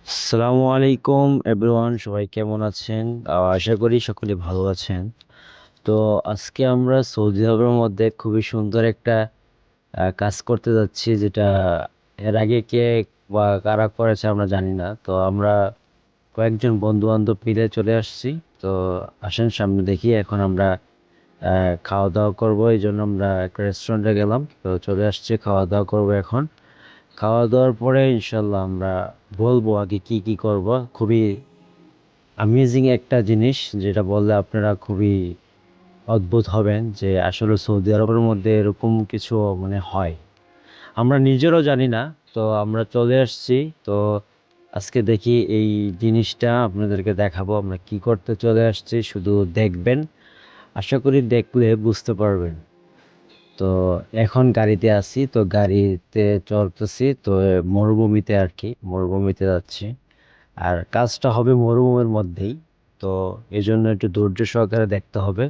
আসসালামু আলাইকুম এভরিওয়ান, সবাই কেমন আছেন? আশা করি সকলে ভালো আছেন। তো আজকে আমরা সৌদি আরবের মধ্যে খুবই সুন্দর একটা কাজ করতে যাচ্ছি, যেটা এর আগে কে বা কারা করেছে আমরা জানি না। তো আমরা কয়েকজন বন্ধু বান্ধব মিলে চলে আসছি। তো আসেন সামনে দেখি। এখন আমরা খাওয়া দাওয়া করবো, এই জন্য আমরা একটা রেস্টুরেন্টে গেলাম। তো চলে আসছি, খাওয়া দাওয়া করবো এখন। খাওয়া দাওয়ার পরে ইনশাল্লাহ আমরা বলবো আগে কি কি করব। খুবই অ্যামেজিং একটা জিনিস, যেটা বললে আপনারা খুবই অদ্ভুত হবেন যে আসলে সৌদি আরবের মধ্যে এরকম কিছু মানে হয়, আমরা নিজেরও জানি না। তো আমরা চলে আসছি। তো আজকে দেখি এই জিনিসটা আপনাদেরকে দেখাবো আমরা কি করতে চলে আসছি, শুধু দেখবেন। আশা করি দেখলে বুঝতে পারবেন। তো এখন গাড়িতে আছি, তো গাড়িতে চলতেছি। তো মরুভূমিতে আর কি, মরুভূমিতে যাচ্ছি। আর কাজটা হবে মরুভূমির মধ্যেই। তো এই জন্য একটু ধৈর্য সহকারে দেখতে হবে।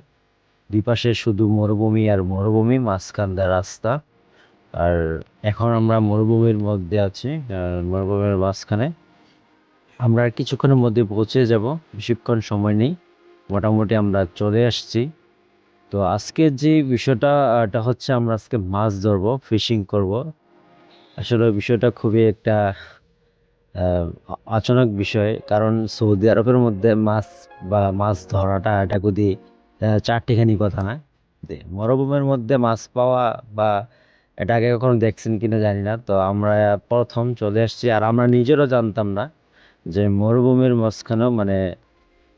দুই পাশে শুধু মরুভূমি আর মরুভূমি, মাঝখান দিয়ে রাস্তা। আর এখন আমরা মরুভূমির মধ্যে আছি, মরুভূমির মাঝখানে। আমরা আর কিছুক্ষণের মধ্যে পৌঁছে যাব, বেশিক্ষণ সময় নেই। মোটামুটি আমরা চলে আসছি। তো আজকের যে বিষয়টা, এটা হচ্ছে আমরা আজকে মাছ ধরবো, ফিশিং করব। আসলে বিষয়টা খুবই একটা আচানক বিষয়, কারণ সৌদি আরবের মধ্যে মাছ বা মাছ ধরাটা এটা যদি চারটিখানি কথা না। মরুভূমির মধ্যে মাছ পাওয়া বা এটা আগে কখনো দেখছেন কিনা জানি না। তো আমরা প্রথম চলে আসছি, আর আমরা নিজেরও জানতাম না যে মরুভূমির মাঝখানেও মানে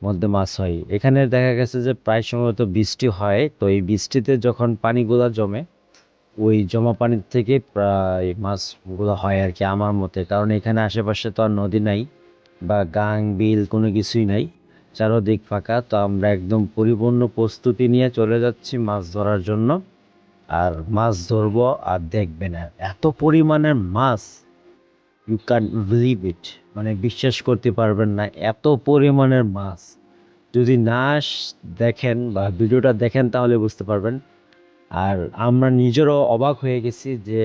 মধ্যে মাছ হয়। এখানে দেখা গেছে যে প্রায় সময় তো বৃষ্টি হয়, তো এই বৃষ্টিতে যখন পানিগুলা জমে, ওই জমা পানির থেকে প্রায় মাছগুলো হয় আর কি, আমার মতে। কারণ এখানে আশেপাশে তো আর নদী নাই বা গাং বিল কোনো কিছুই নাই, চারদিক ফাঁকা। তো আমরা একদম পরিপূর্ণ প্রস্তুতি নিয়ে চলে যাচ্ছি মাছ ধরার জন্য। আর মাছ ধরবো আর দেখবেন, আর এত পরিমাণের মাছ, ইউ ক্যান বিলিভ ইট, মানে বিশ্বাস করতে পারবেন না, এত পরিমাণের মাছ। যদি না দেখেন বা ভিডিওটা দেখেন তাহলে বুঝতে পারবেন। আর আমরা নিজেরও অবাক হয়ে গেছি যে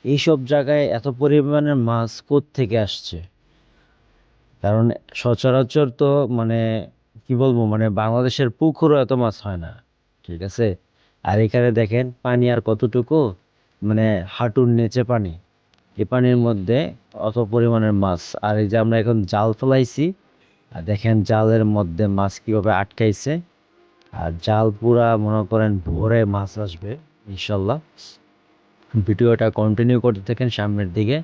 এইসব জায়গায় এত পরিমাণের মাছ থেকে আসছে। কারণ সচরাচর তো মানে কি বলবো, মানে বাংলাদেশের পুকুরও এত মাছ হয় না, ঠিক আছে? আর এখানে দেখেন পানি আর কতটুকু, মানে হাঁটুর নিচে পানি। এই পানির মধ্যে অত পরিমাণের মাছ। আর এই যে আমরা এখন জাল ফেলাইছি, আর দেখেন জালের মধ্যে মাছ কিভাবে আটকাইছে। আর জাল পুরা মনে করেন ভোরে মাছ আসবে ইনশাল্লাহ। ভিডিওটা কন্টিনিউ করতে থাকেন, সামনের দিকে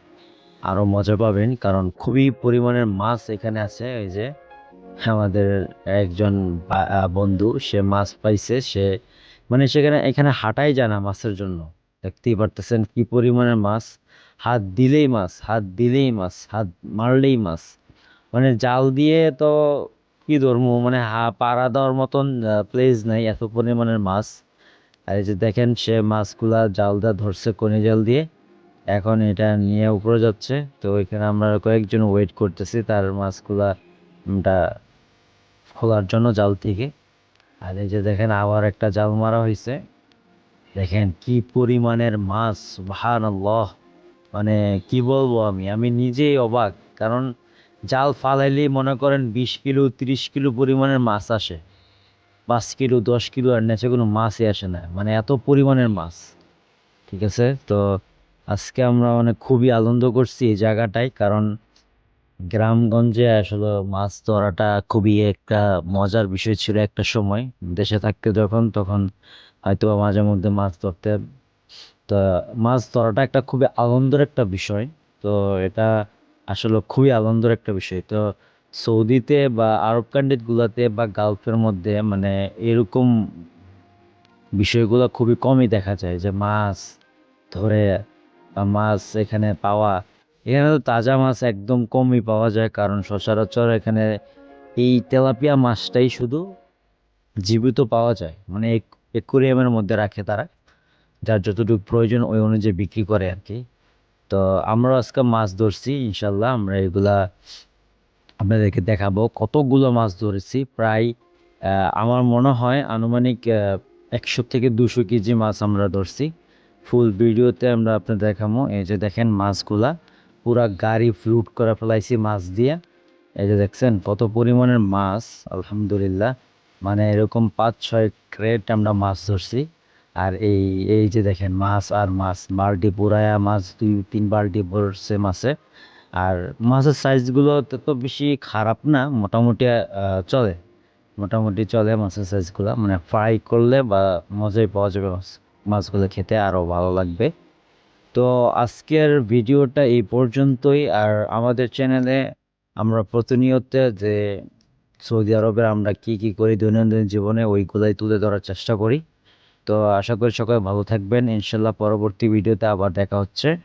আরো মজা পাবেন, কারণ খুবই পরিমাণের মাছ এখানে আছে। এই যে আমাদের একজন বন্ধু, সে মাছ পাইছে। সে মানে সেখানে এখানে হাঁটাই যায় না মাছের জন্য। দেখতেই পারতেছেন কি পরিমাণের মাছ। হাত দিলেই মাছ, হাত দিলেই মাছ, হাত মারলেই মাছ। মানে জাল দিয়ে তো কি ধরবো, মানে পাড়া দেওয়ার মতন প্লেস নাই, এত পরিমাণের মাছ। আর এই যে দেখেন সে মাছগুলা জাল দা ধরছে কোনি জাল দিয়ে, এখন এটা নিয়ে উপরে যাচ্ছে। তো এখানে আমরা কয়েকজন ওয়েট করতেছি তার মাছগুলা টা খোলার জন্য জাল থেকে। আর এই যে দেখেন আবার একটা জাল মারা হয়েছে। দেখেন কি পরিমাণের মাছ, সুবহানাল্লাহ। মানে কি বলবো, আমি আমি নিজেই অবাক। কারণ জাল ফালাইলেই মনে করেন 20 কিলো 30 কিলো পরিমাণের মাছ আসে। 5 কিলো 10 কিলো আর নেচে কোনো মাছই আসে না, মানে এত পরিমাণের মাছ। ঠিক আছে। তো আজকে আমরা মানে খুবই আনন্দ করছি এই জায়গাটায়, কারণ গ্রামগঞ্জে আসলে মাছ ধরাটা খুবই একটা মজার বিষয় ছিল একটা সময়। দেশে থাকতে যখন তখন হয়তো মাঝে মধ্যে মাছ ধরতে। তো মাছ ধরাটা একটা খুবই আনন্দের একটা বিষয়। তো এটা আসলে খুবই আনন্দের একটা বিষয়। তো সৌদিতে বা আরব কান্ট্রি গুলাতে বা গালফের মধ্যে মানে এরকম বিষয়গুলো খুবই কমই দেখা যায়, যে মাছ ধরে বা মাছ এখানে পাওয়া। এখানে তো তাজা মাছ একদম কমই পাওয়া যায়, কারণ সচরাচর এখানে এই তেলাপিয়া মাছটাই শুধু জীবিত পাওয়া যায়, মানে একুরিয়ামের মধ্যে রাখে তারা, যার যতটুকু প্রয়োজন ওই অনুযায়ী বিক্রি করে আর কি। তো আমরা আজকে মাছ ধরছি, ইনশাল্লাহ আমরা এগুলা আপনাদেরকে দেখাবো। কতগুলো মাছ ধরেছি, প্রায় আমার মনে হয় আনুমানিক 100 থেকে 200 কেজি মাছ আমরা ধরছি। ফুল ভিডিওতে আমরা আপনাদের দেখাবো। এই যে দেখেন মাছগুলা পুরা গাড়ি ফ্লুট করে ফেলাইছি মাছ দিয়ে। এই যে দেখছেন কত পরিমাণের মাছ, আলহামদুলিল্লাহ। মানে এরকম 5-6 ক্রেট আমরা মাছ ধরছি। আর এই এই যে দেখেন মাছ আর মাছ, বালতি পুরায়া মাছ 2-3 বালতি ভরছে মাছে। আর মাছের সাইজগুলো তো বেশি খারাপ না, মোটামুটি চলে, মোটামুটি চলে মাছের সাইজগুলো। মানে ফ্রাই করলে বা মজাই পাওয়া যাবে মাছগুলো, খেতে আরও ভালো লাগবে। তো আজকের ভিডিওটা এই পর্যন্তই। আর আমাদের চ্যানেলে আমরা প্রতিনিয়ত যে সৌদি আরবে আমরা কি কি করি দৈনন্দিন জীবনে ওইগুলাই তুলে ধরার চেষ্টা করি। তো আশা করি সবাই ভালো থাকবেন, ইনশাল্লাহ পরবর্তী ভিডিওতে আবার দেখা হচ্ছে।